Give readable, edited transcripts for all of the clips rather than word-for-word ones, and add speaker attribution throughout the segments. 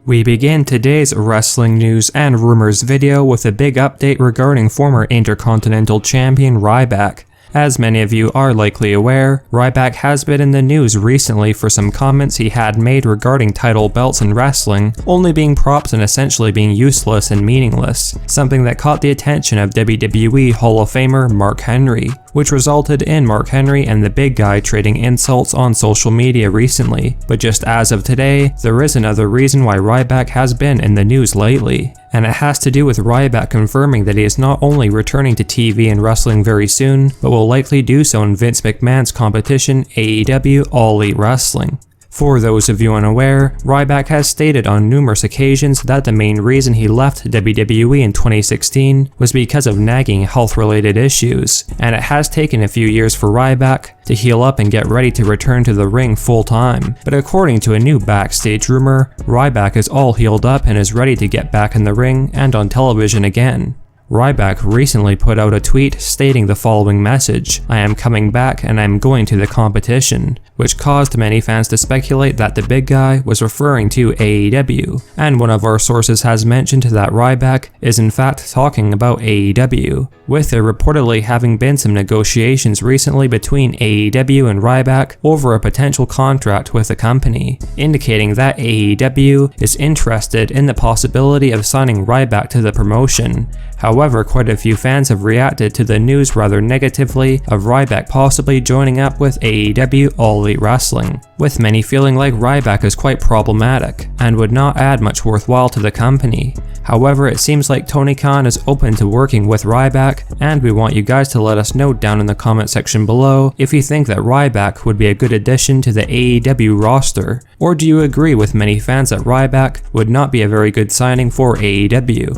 Speaker 1: We begin today's wrestling news and rumors video with a big update regarding former Intercontinental Champion Ryback. As many of you are likely aware, Ryback has been in the news recently for some comments he had made regarding title belts in wrestling only being props and essentially being useless and meaningless, something that caught the attention of WWE Hall of Famer Mark Henry, which resulted in Mark Henry and the big guy trading insults on social media recently. But just as of today, there is another reason why Ryback has been in the news lately, and it has to do with Ryback confirming that he is not only returning to TV and wrestling very soon, but will likely do so in Vince McMahon's competition AEW All Elite Wrestling. For those of you unaware, Ryback has stated on numerous occasions that the main reason he left WWE in 2016 was because of nagging health-related issues, and it has taken a few years for Ryback to heal up and get ready to return to the ring full-time. But according to a new backstage rumor, Ryback is all healed up and is ready to get back in the ring and on television again. Ryback recently put out a tweet stating the following message: "I am coming back and I am going to the competition," which caused many fans to speculate that the big guy was referring to AEW, and one of our sources has mentioned that Ryback is in fact talking about AEW, with there reportedly having been some negotiations recently between AEW and Ryback over a potential contract with the company, indicating that AEW is interested in the possibility of signing Ryback to the promotion. However, quite a few fans have reacted to the news rather negatively of Ryback possibly joining up with AEW All Elite Wrestling, with many feeling like Ryback is quite problematic and would not add much worthwhile to the company. However, it seems like Tony Khan is open to working with Ryback, and we want you guys to let us know down in the comment section below if you think that Ryback would be a good addition to the AEW roster, or do you agree with many fans that Ryback would not be a very good signing for AEW?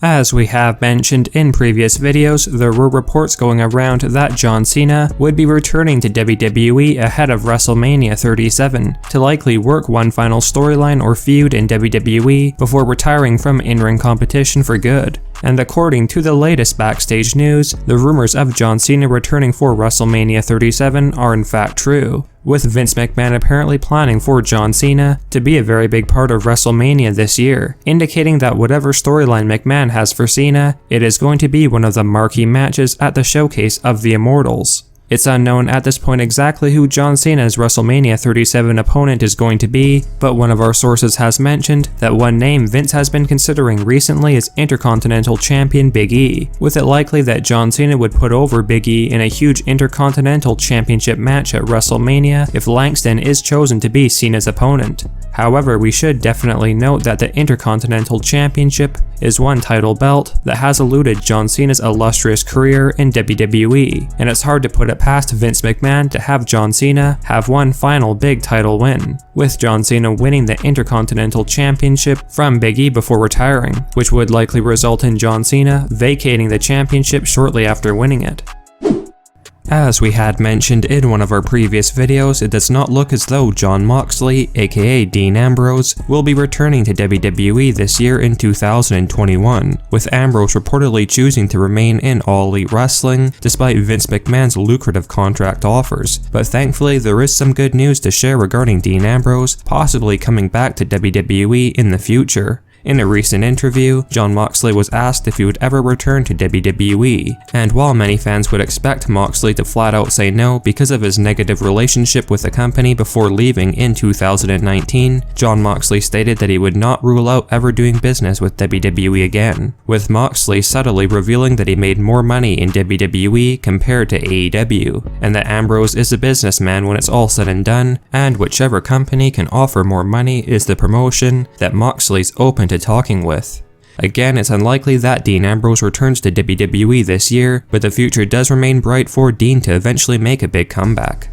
Speaker 1: As we have mentioned in previous videos, there were reports going around that John Cena would be returning to WWE ahead of WrestleMania 37 to likely work one final storyline or feud in WWE before retiring from in-ring competition for good. And according to the latest backstage news, the rumors of John Cena returning for WrestleMania 37 are in fact true, with Vince McMahon apparently planning for John Cena to be a very big part of WrestleMania this year, indicating that whatever storyline McMahon has for Cena, it is going to be one of the marquee matches at the showcase of the Immortals. It's unknown at this point exactly who John Cena's WrestleMania 37 opponent is going to be, but one of our sources has mentioned that one name Vince has been considering recently is Intercontinental Champion Big E, with it likely that John Cena would put over Big E in a huge Intercontinental Championship match at WrestleMania if Langston is chosen to be Cena's opponent. However, we should definitely note that the Intercontinental Championship is one title belt that has eluded John Cena's illustrious career in WWE, and it's hard to put it past Vince McMahon to have John Cena have one final big title win, with John Cena winning the Intercontinental Championship from Big E before retiring, which would likely result in John Cena vacating the championship shortly after winning it. As we had mentioned in one of our previous videos, it does not look as though Jon Moxley, aka Dean Ambrose, will be returning to WWE this year in 2021, with Ambrose reportedly choosing to remain in All Elite Wrestling despite Vince McMahon's lucrative contract offers. But thankfully, there is some good news to share regarding Dean Ambrose possibly coming back to WWE in the future. In a recent interview, Jon Moxley was asked if he would ever return to WWE, and while many fans would expect Moxley to flat out say no because of his negative relationship with the company before leaving in 2019, Jon Moxley stated that he would not rule out ever doing business with WWE again, with Moxley subtly revealing that he made more money in WWE compared to AEW, and that Ambrose is a businessman when it's all said and done, and whichever company can offer more money is the promotion that Moxley's open to talking with. Again, it's unlikely that Dean Ambrose returns to WWE this year, but the future does remain bright for Dean to eventually make a big comeback.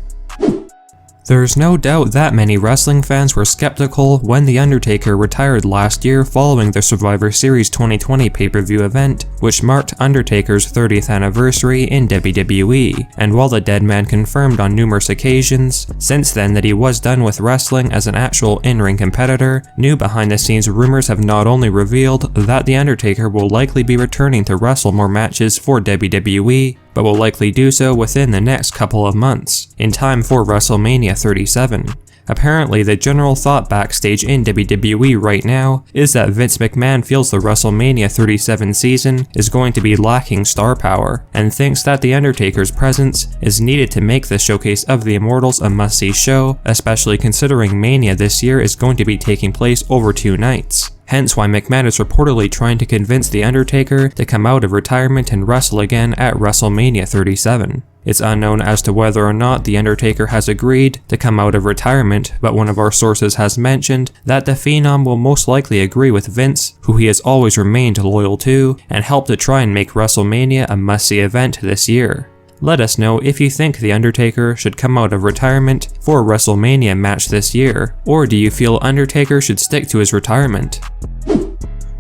Speaker 1: There's no doubt that many wrestling fans were skeptical when The Undertaker retired last year following the Survivor Series 2020 pay-per-view event, which marked Undertaker's 30th anniversary in WWE, and while the dead man confirmed on numerous occasions since then that he was done with wrestling as an actual in-ring competitor, new behind-the-scenes rumors have not only revealed that The Undertaker will likely be returning to wrestle more matches for WWE, but will likely do so within the next couple of months, in time for WrestleMania 37. Apparently, the general thought backstage in WWE right now is that Vince McMahon feels the WrestleMania 37 season is going to be lacking star power, and thinks that The Undertaker's presence is needed to make the Showcase of the Immortals a must-see show, especially considering Mania this year is going to be taking place over 2 nights. Hence why McMahon is reportedly trying to convince The Undertaker to come out of retirement and wrestle again at WrestleMania 37. It's unknown as to whether or not The Undertaker has agreed to come out of retirement, but one of our sources has mentioned that the Phenom will most likely agree with Vince, who he has always remained loyal to, and help to try and make WrestleMania a must-see event this year. Let us know if you think The Undertaker should come out of retirement for a WrestleMania match this year, or do you feel Undertaker should stick to his retirement?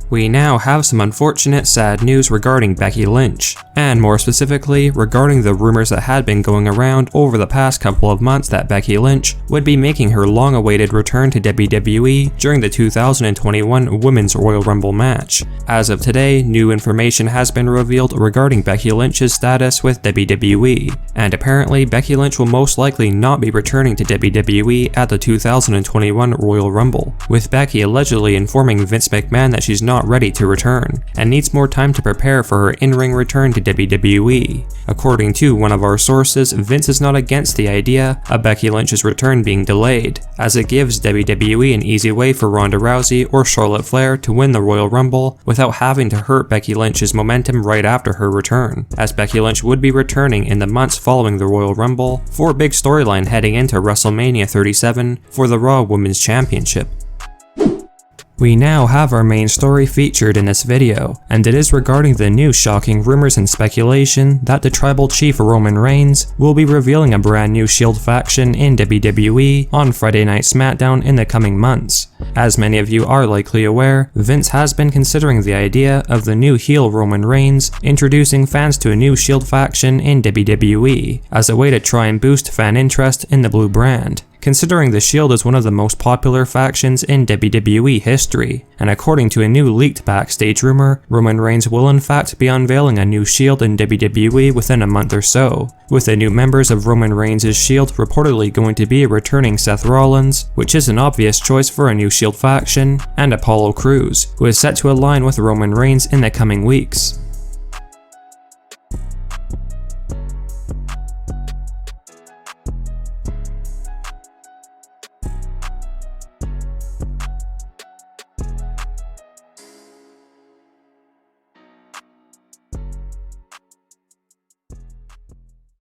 Speaker 1: We now have some unfortunate, sad news regarding Becky Lynch, and more specifically, regarding the rumors that had been going around over the past couple of months that Becky Lynch would be making her long-awaited return to WWE during the 2021 Women's Royal Rumble match. As of today, new information has been revealed regarding Becky Lynch's status with WWE, and apparently Becky Lynch will most likely not be returning to WWE at the 2021 Royal Rumble, with Becky allegedly informing Vince McMahon that she's not ready to return, and needs more time to prepare for her in-ring return to WWE. According to one of our sources, Vince is not against the idea of Becky Lynch's return being delayed, as it gives WWE an easy way for Ronda Rousey or Charlotte Flair to win the Royal Rumble without having to hurt Becky Lynch's momentum right after her return, as Becky Lynch would be returning in the months following the Royal Rumble for a big storyline heading into WrestleMania 37 for the Raw Women's Championship. We now have our main story featured in this video, and it is regarding the new shocking rumors and speculation that the Tribal Chief Roman Reigns will be revealing a brand new Shield faction in WWE on Friday Night SmackDown in the coming months. As many of you are likely aware, Vince has been considering the idea of the new heel Roman Reigns introducing fans to a new Shield faction in WWE as a way to try and boost fan interest in the blue brand, considering the Shield is one of the most popular factions in WWE history, and according to a new leaked backstage rumor, Roman Reigns will in fact be unveiling a new Shield in WWE within a month or so, with the new members of Roman Reigns' Shield reportedly going to be a returning Seth Rollins, which is an obvious choice for a new Shield faction, and Apollo Crews, who is set to align with Roman Reigns in the coming weeks.